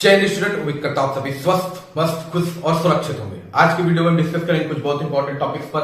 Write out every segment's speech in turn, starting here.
चयन स्टूडेंट उम्मीद करता हूं सभी स्वस्थ मस्त खुश और सुरक्षित होंगे। आज की वीडियो में हम डिस्कस करेंगे कुछ बहुत इंपॉर्टेंट टॉपिक्स पर।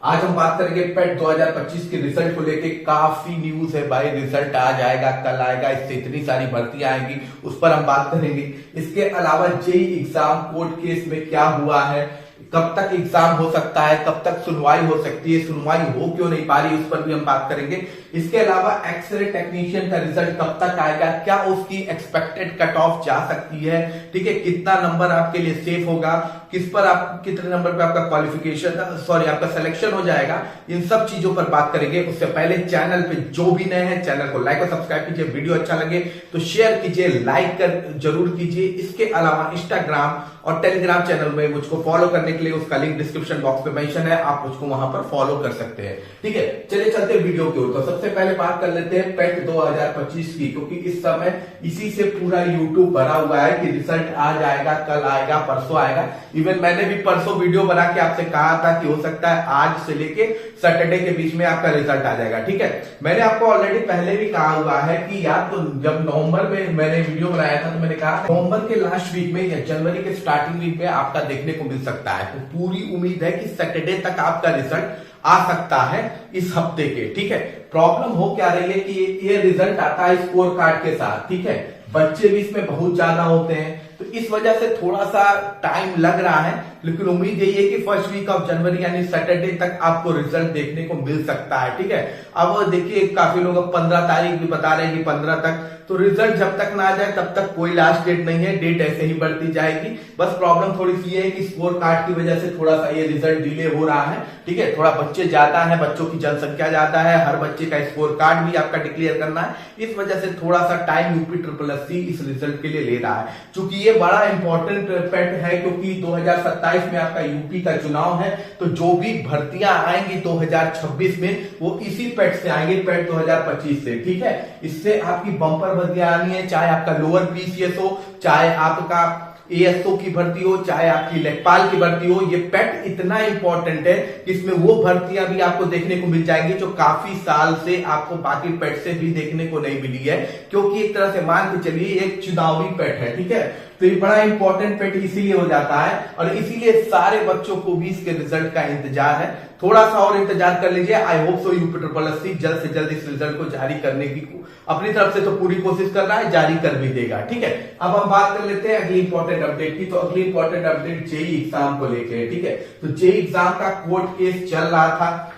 आज हम बात करेंगे पेट 2025 के रिजल्ट को लेके। काफी न्यूज है भाई, रिजल्ट आ जाएगा, कल आएगा, इससे इतनी सारी भर्तियां आएंगी, उस पर हम बात करेंगे। इसके अलावा जेई एग्जाम कोर्ट केस में क्या हुआ है, कब तक एग्जाम हो सकता है, कब तक सुनवाई हो सकती है, सुनवाई हो क्यों नहीं पा रही, उस पर भी हम बात करेंगे। इसके अलावा एक्सरे टेक्नीशियन का रिजल्ट कब तक आएगा, क्या उसकी एक्सपेक्टेड कट ऑफ जा सकती है, ठीक है, कितना नंबर आपके लिए सेफ होगा, किस पर आप कितने नंबर पे आपका क्वालिफिकेशन आपका सिलेक्शन हो जाएगा, इन सब चीजों पर बात करेंगे। उससे पहले चैनल पे जो भी नए हैं चैनल को लाइक और सब्सक्राइब कीजिए, वीडियो अच्छा लगे तो शेयर कीजिए, लाइक कर जरूर कीजिए। इसके अलावा इंस्टाग्राम और टेलीग्राम चैनल में मुझको फॉलो करने के लिए उसका लिंक डिस्क्रिप्शन बॉक्स में मेंशन है, आप मुझको वहां पर फॉलो कर सकते हैं, ठीक है। चलिए चलते हैं वीडियो की ओर। तो सबसे पहले बात कर लेते हैं पेट 2025 की, क्योंकि इस समय इसी से पूरा यूट्यूब भरा हुआ है कि रिजल्ट आ जाएगा, कल आएगा, परसों आएगा। इवन मैंने भी परसों वीडियो बना के आपसे कहा था कि हो सकता है आज से लेके सैटरडे के बीच में आपका रिजल्ट आ जाएगा, ठीक है। मैंने आपको ऑलरेडी पहले भी कहा हुआ है कि यार, तो जब नवंबर में मैंने वीडियो बनाया था तो मैंने कहा नवंबर के लास्ट वीक में या जनवरी के स्टार्टिंग वीक में आपका देखने को मिल सकता है। तो पूरी उम्मीद है कि सैटरडे तक आपका रिजल्ट आ सकता है इस हफ्ते के, ठीक है। प्रॉब्लम हो क्या रही है कि ये रिजल्ट आता है स्कोर कार्ड के साथ, ठीक है। बच्चे भी इसमें बहुत ज्यादा होते हैं, तो इस वजह से थोड़ा सा टाइम लग रहा है, लेकिन उम्मीद यही है कि फर्स्ट वीक ऑफ जनवरी यानी सैटरडे तक आपको रिजल्ट देखने को मिल सकता है, ठीक है। अब देखिए काफी लोग 15 तारीख भी बता रहे हैं कि 15 तक, तो रिजल्ट जब तक ना आ जाए तब तक कोई लास्ट डेट नहीं है, डेट ऐसे ही बढ़ती जाएगी। बस प्रॉब्लम थोड़ी सी है कि स्कोर कार्ड की वजह से थोड़ा सा ये रिजल्ट डिले हो रहा है, ठीक है। थोड़ा बच्चे ज्यादा है, बच्चों की जनसंख्या ज्यादा है, हर बच्चे का स्कोर कार्ड भी आपका डिक्लेयर करना है, इस वजह से थोड़ा सा टाइम यूपी SSSC इस रिजल्ट के लिए ले रहा है। चूंकि ये बड़ा इंपॉर्टेंट पेट है, क्योंकि 2027 में आपका यूपी का चुनाव है, तो जो भी भर्तियां आएंगी 2026 में वो इसी पेट से आएंगे, पेट 2025 से, ठीक है। इससे आपकी बम्पर भर्तियां आनी है, चाहे आपका लोअर पीसीएस हो, चाहे आपका एएसओ की भर्ती हो, चाहे आपकी लेखपाल की भर्ती हो। ये पेट इतना इंपॉर्टेंट है कि इसमें वो भर्तियां भी आपको देखने को मिल जाएंगी जो काफी साल से आपको बाकी पेट से भी देखने को नहीं मिली है, क्योंकि एक तरह से मान के चलिए एक चुनावी पेट है, ठीक है। तो ये बड़ा इंपॉर्टेंट पेट इसीलिए हो जाता है, और इसीलिए सारे बच्चों को भी इसके रिजल्ट का इंतजार है। थोड़ा सा और इंतजार कर लीजिए। I hope so UP SSSC जल्द से जल्द इस रिजल्ट को जारी करने की अपनी तरफ से तो पूरी कोशिश कर रहा है, जारी कर भी देगा, ठीक है। अब हम बात कर लेते हैं अगली इंपॉर्टेंट अपडेट की। तो अगली इंपॉर्टेंट अपडेट जेई एग्जाम को लेके है, ठीक है। तो जेई एग्जाम का कोर्ट केस चल रहा था,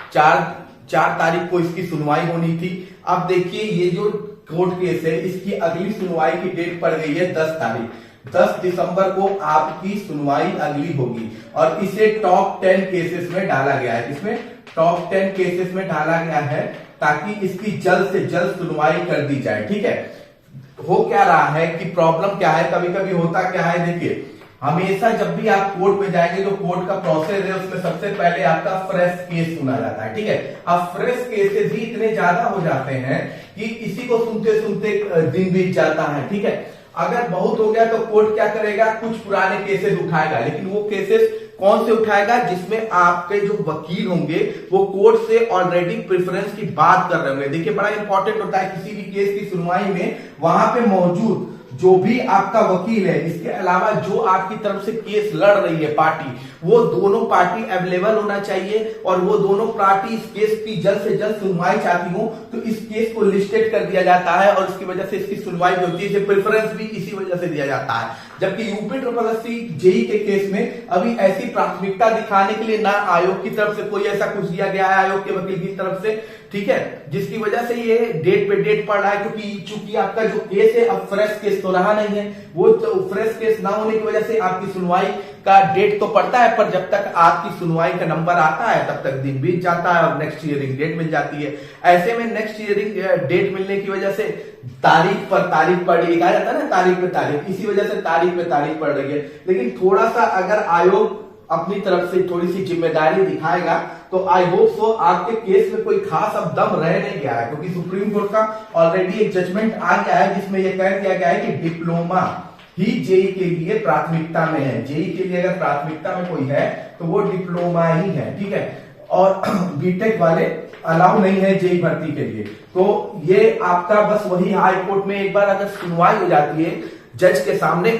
4 तारीख को इसकी सुनवाई होनी थी। अब देखिए ये जो कोर्ट केस है इसकी अगली सुनवाई की डेट पड़ गई है 10 तारीख। 10 दिसंबर को आपकी सुनवाई अगली होगी, और इसे टॉप 10 केसेस में डाला गया है। इसमें टॉप 10 केसेस में डाला गया है ताकि इसकी जल्द से जल्द सुनवाई कर दी जाए, ठीक है। हो क्या रहा है कि प्रॉब्लम क्या है, कभी कभी होता क्या है, देखिए हमेशा जब भी आप कोर्ट में जाएंगे तो कोर्ट का प्रोसेस है, उसमें सबसे पहले आपका फ्रेश केस सुना जाता है, ठीक है। अब फ्रेश केसेस ही इतने ज्यादा हो जाते हैं कि इसी को सुनते सुनते दिन बीत जाता है, ठीक है। अगर बहुत हो गया तो कोर्ट क्या करेगा, कुछ पुराने केसेस उठाएगा, लेकिन वो केसेस कौन से उठाएगा, जिसमें आपके जो वकील होंगे वो कोर्ट से ऑलरेडी प्रेफरेंस की बात कर रहे होंगे। देखिए बड़ा इंपॉर्टेंट होता है किसी भी केस की सुनवाई में वहां पे मौजूद जो भी आपका वकील है, इसके अलावा जो आपकी तरफ से केस लड़ रही है पार्टी, वो दोनों पार्टी अवेलेबल होना चाहिए, और वो दोनों पार्टी इस केस की जल्द से जल्द सुनवाई चाहती हो तो इस केस को लिस्टेड कर दिया जाता है, और इसकी वजह से इसकी सुनवाई भी होती है। प्रेफरेंस भी इसी वजह से दिया जाता है। जबकि यूपी SSSC जेई के केस में अभी ऐसी प्राथमिकता दिखाने के लिए ना आयोग की तरफ से कोई ऐसा कुछ दिया गया है, आयोग के वकील की तरफ से, ठीक है, जिसकी वजह से ये डेट पे डेट पड़ रहा है। क्योंकि चूंकि आपका जो केस है अब फ्रेश केस तो रहा नहीं है, वो तो फ्रेश केस ना होने की वजह से आपकी सुनवाई का डेट तो पड़ता है, पर जब तक आपकी सुनवाई का नंबर आता है तब तक दिन बीत जाता है और नेक्स्ट हियरिंग डेट मिल जाती है। ऐसे में नेक्स्ट हियरिंग डेट मिलने की वजह से तारीख पर तारीख पड़ रही है, कहा जाता है ना तारीख पे तारीख, इसी वजह से तारीख पे तारीख पड़ रही है। लेकिन थोड़ा सा अगर आयोग अपनी तरफ से थोड़ी सी जिम्मेदारी दिखाएगा तो आई होप सो आपके केस में कोई खास अब दम रह नहीं गया है, क्योंकि सुप्रीम कोर्ट का ऑलरेडी एक जजमेंट आ गया है जिसमें यह कह दिया गया है कि डिप्लोमा ही जेई के लिए प्राथमिकता में है। जेई के लिए अगर प्राथमिकता में कोई है तो वो डिप्लोमा ही है, ठीक है, और बीटेक वाले अलाउ नहीं है जेई भर्ती के लिए। तो ये आपका बस वही हाई कोर्ट में एक बार अगर सुनवाई हो जाती है जज के सामने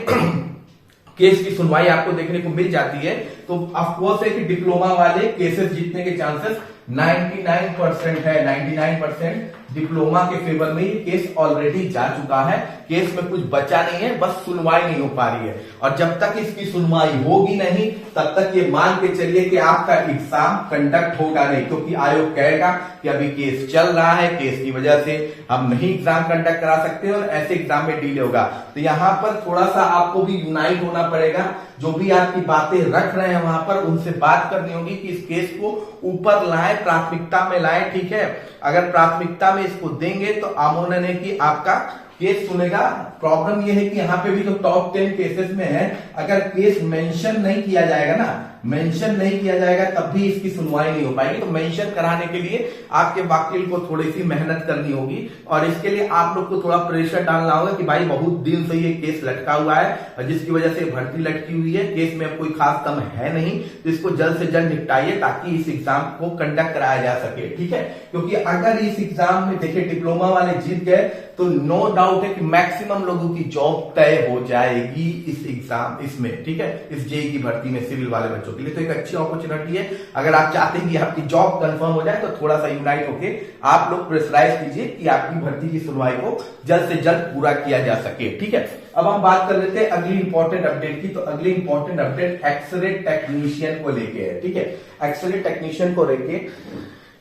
केस की सुनवाई आपको देखने को मिल जाती है, तो ऑफकोर्स है कि डिप्लोमा वाले केसेस जीतने के चांसेस 99% है। 99% डिप्लोमा के फेवर में ये केस ऑलरेडी जा चुका है। केस में कुछ बचा नहीं है, बस सुनवाई नहीं हो पा रही है। और जब तक इसकी सुनवाई होगी नहीं, तब तक ये मान के चलिए कि आपका एग्जाम कंडक्ट होगा नहीं, क्योंकि आयोग कहेगा कि अभी केस चल रहा है, केस की वजह से हम नहीं एग्जाम कंडक्ट करा सकते और ऐसे एग्जाम में डिले होगा। तो यहां पर थोड़ा सा आपको भी यूनाइट होना पड़ेगा। जो भी आपकी बातें रख रहे हैं वहां पर उनसे बात करनी होगी कि इस केस को ऊपर लाएं, प्राथमिकता में लाएं। ठीक है, अगर प्राथमिकता में इसको देंगे तो आमोनन है कि आपका केस सुनेगा। प्रॉब्लम यह है कि यहाँ पे भी जो टॉप 10 केसेस में है, अगर केस मेंशन नहीं किया जाएगा ना, मेंशन नहीं किया जाएगा तब भी इसकी सुनवाई नहीं हो पाएगी। तो मेंशन कराने के लिए आपके वकील को थोड़ी सी मेहनत करनी होगी और इसके लिए आप लोग को थोड़ा प्रेशर डालना होगा कि भाई बहुत दिन से ये केस लटका हुआ है और जिसकी वजह से भर्ती लटकी हुई है, केस में कोई खास कम है नहीं, तो इसको जल्द से जल्द निपटाइए ताकि इस एग्जाम को कंडक्ट कराया जा सके। ठीक है, क्योंकि अगर इस एग्जाम में देखिए डिप्लोमा वाले जीत गए तो नो डाउट है कि मैक्सिमम लोगों की जॉब तय हो जाएगी इस एग्जाम इसमें। ठीक है, इस जेई की भर्ती में सिविल वाले बच्चों के लिए तो एक अच्छी अपॉर्चुनिटी है। अगर आप चाहते हैं कि आपकी जॉब कंफर्म हो जाए तो थोड़ा सा यूनाइट होके आप लोग प्रेशराइज कीजिए कि आपकी भर्ती की सुनवाई को जल्द से जल्द पूरा किया जा सके। ठीक है, अब हम बात कर लेते हैं अगली इंपॉर्टेंट अपडेट की। तो अगली इंपॉर्टेंट अपडेट एक्सरे टेक्नीशियन को लेके है। ठीक है, एक्सरे टेक्नीशियन को लेके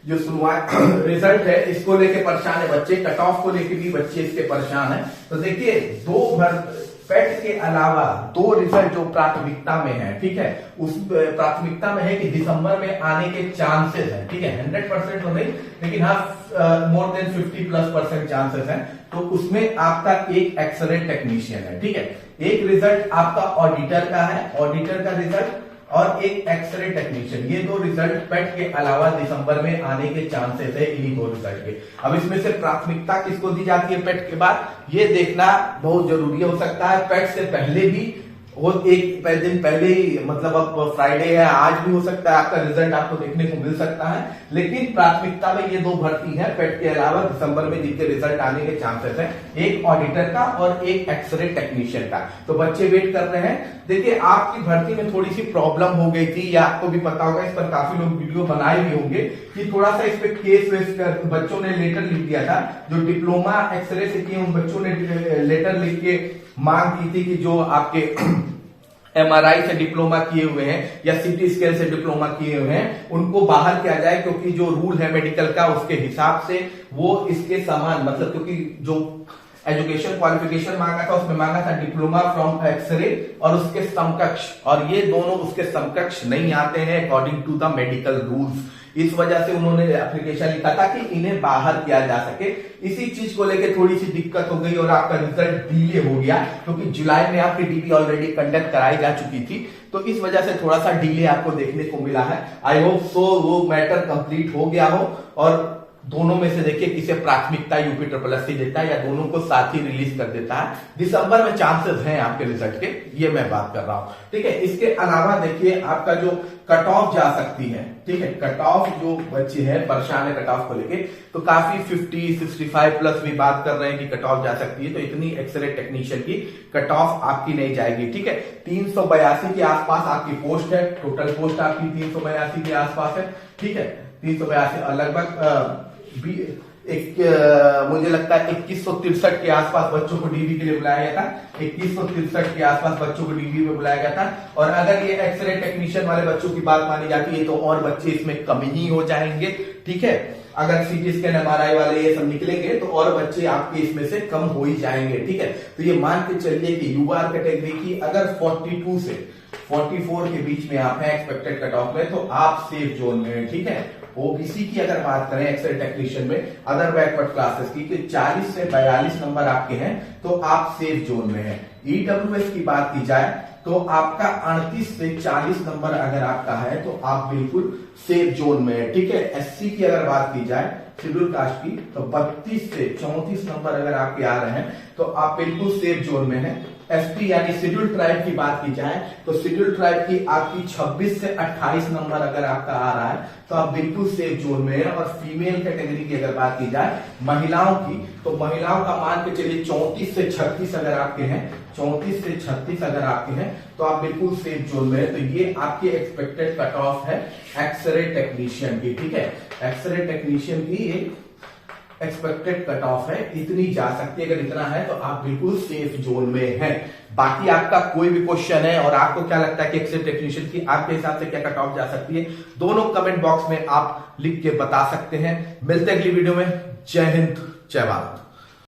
जो सुनवाई रिजल्ट है इसको लेके परेशान है बच्चे, कट ऑफ को लेके भी बच्चे इसके परेशान है। तो देखिए पेट के अलावा दो रिजल्ट जो प्राथमिकता में है, ठीक है, उस प्राथमिकता में है कि दिसंबर में आने के चांसेस है। ठीक है, 100% तो नहीं, लेकिन हाँ मोर देन 50+% चांसेस है। तो उसमें आपका एक एक्सरे टेक्नीशियन है। ठीक है, एक रिजल्ट आपका ऑडिटर का है, ऑडिटर का रिजल्ट, और एक एक्सरे टेक्नीशियन। ये दो रिजल्ट पेट के अलावा दिसंबर में आने के चांसेस है इन्हीं दो रिजल्ट के। अब इसमें से प्राथमिकता किसको दी जाती है पेट के बाद, ये देखना बहुत जरूरी हो सकता है। पेट से पहले भी वो एक दिन पहले ही, मतलब अब फ्राइडे है, आज भी हो सकता है आपका रिजल्ट आपको देखने को मिल सकता है। लेकिन प्राथमिकता में ये दो भर्ती है पेट के अलावा दिसंबर में जिनके रिजल्ट आने के चांसेस है, एक ऑडिटर का और एक एक्सरे टेक्नीशियन का। तो बच्चे वेट कर रहे हैं। देखिए आपकी भर्ती में थोड़ी सी प्रॉब्लम हो गई थी, या आपको भी पता होगा, इस पर काफी लोग वीडियो बनाए भी होंगे कि थोड़ा सा इस पे केस वेस कर बच्चों ने लेटर लिख दिया था। जो डिप्लोमा एक्सरे से किए उन बच्चों ने लेटर लिख के मांग की थी कि जो आपके एमआरआई से डिप्लोमा किए हुए हैं या सीटी स्कैन से डिप्लोमा किए हुए हैं उनको बाहर किया जाए, क्योंकि जो रूल है मेडिकल का उसके हिसाब से वो इसके समान, मतलब क्योंकि जो एजुकेशन क्वालिफिकेशन मांगा था उसमें मांगा था डिप्लोमा फ्रॉम एक्सरे और उसके समकक्ष, और ये दोनों उसके समकक्ष नहीं आते हैं according to the medical rules. इस वजह से उन्होंने एप्लीकेशन लिखा था कि इन्हें बाहर किया जा सके। इसी चीज को लेकर थोड़ी सी दिक्कत हो गई और आपका रिजल्ट डिले हो गया, क्योंकि जुलाई में आपकी डीबी ऑलरेडी कंडक्ट कराई जा चुकी थी। तो इस वजह से थोड़ा सा डिले आपको देखने को मिला है। आई होप सो वो मैटर कंप्लीट हो गया हो और दोनों में से देखिए किसे प्राथमिकता यूपी SSC देता है या दोनों को साथ ही रिलीज कर देता है। दिसंबर में चांसेस हैं आपके रिजल्ट के, ये मैं बात कर रहा हूं। ठीक है, इसके अलावा देखिए आपका जो कट ऑफ जा सकती है, ठीक है, कट ऑफ जो बच्चे हैं परेशान है कट ऑफ को लेके, तो काफी 50-65+ भी बात कर रहे हैं कि कट ऑफ जा सकती है। तो इतनी एक्सरे टेक्नीशियन की कट ऑफ आपकी नहीं जाएगी। ठीक है, 382 के आसपास आपकी पोस्ट है, टोटल पोस्ट आपकी 382 के आसपास है। ठीक है, 382 और लगभग मुझे लगता है 2163 के आसपास बच्चों को डीबी के लिए बुलाया गया था। 2163 के आसपास बच्चों को डीबी में बुलाया गया था। और अगर ये एक्सरे टेक्नीशियन वाले बच्चों की बात मानी जाती है तो और बच्चे इसमें कम ही हो जाएंगे। ठीक है, अगर सीटी स्कैन एमआरआई वाले ये सब निकलेंगे तो और बच्चे आपके इसमें से कम हो ही जाएंगे। ठीक है, तो ये मान के चलिए कि यूआर कैटेगरी की अगर 42 से 44 के बीच में आप हैं एक्सपेक्टेड कट ऑफ में, तो आप सेफ जोन में हैं। ठीक है, ओबीसी की अगर बात करें एक्सरे टेक्नीशियन में अदर बैकवर्ड क्लासेस की 40 से 42 नंबर आपके हैं तो आप सेफ जोन में हैं। ईडब्ल्यूएस की बात की जाए तो आपका 38 से 40 नंबर अगर आपका है तो आप बिल्कुल सेफ जोन में है। ठीक है, एससी की अगर बात की जाए शेड्यूल कास्ट की तो 32 से 34 नंबर अगर आपके आ रहे हैं तो आप बिल्कुल सेफ जोन में हैं। एसटी यानी शेड्यूल ट्राइब की बात की जाए तो शेड्यूल ट्राइब की आपकी 26 से 28 नंबर अगर आपका आ रहा है तो आप बिल्कुल सेफ जोन में है। और फीमेल कैटेगरी की अगर बात की जाए महिलाओं की, तो महिलाओं का मान के चलिए 34 से 36 अगर आपके हैं, 34 से 36 अगर आपके हैं तो आप बिल्कुल सेफ जोन में है। तो ये आपकी एक्सपेक्टेड कट ऑफ है एक्सरे टेक्नीशियन की, ठीक है, एक्सरे टेक्नीशियन की एक एक्सपेक्टेड कट ऑफ है, इतनी जा सकती है। अगर इतना है तो आप बिल्कुल सेफ जोन में हैं। बाकी आपका कोई भी क्वेश्चन है और आपको क्या लगता है कि एक्सरे टेक्नीशियन की आपके हिसाब से क्या कट ऑफ जा सकती है, दोनों कमेंट बॉक्स में आप लिख के बता सकते हैं। मिलते हैं अगली वीडियो में। जय हिंद, जय भारत।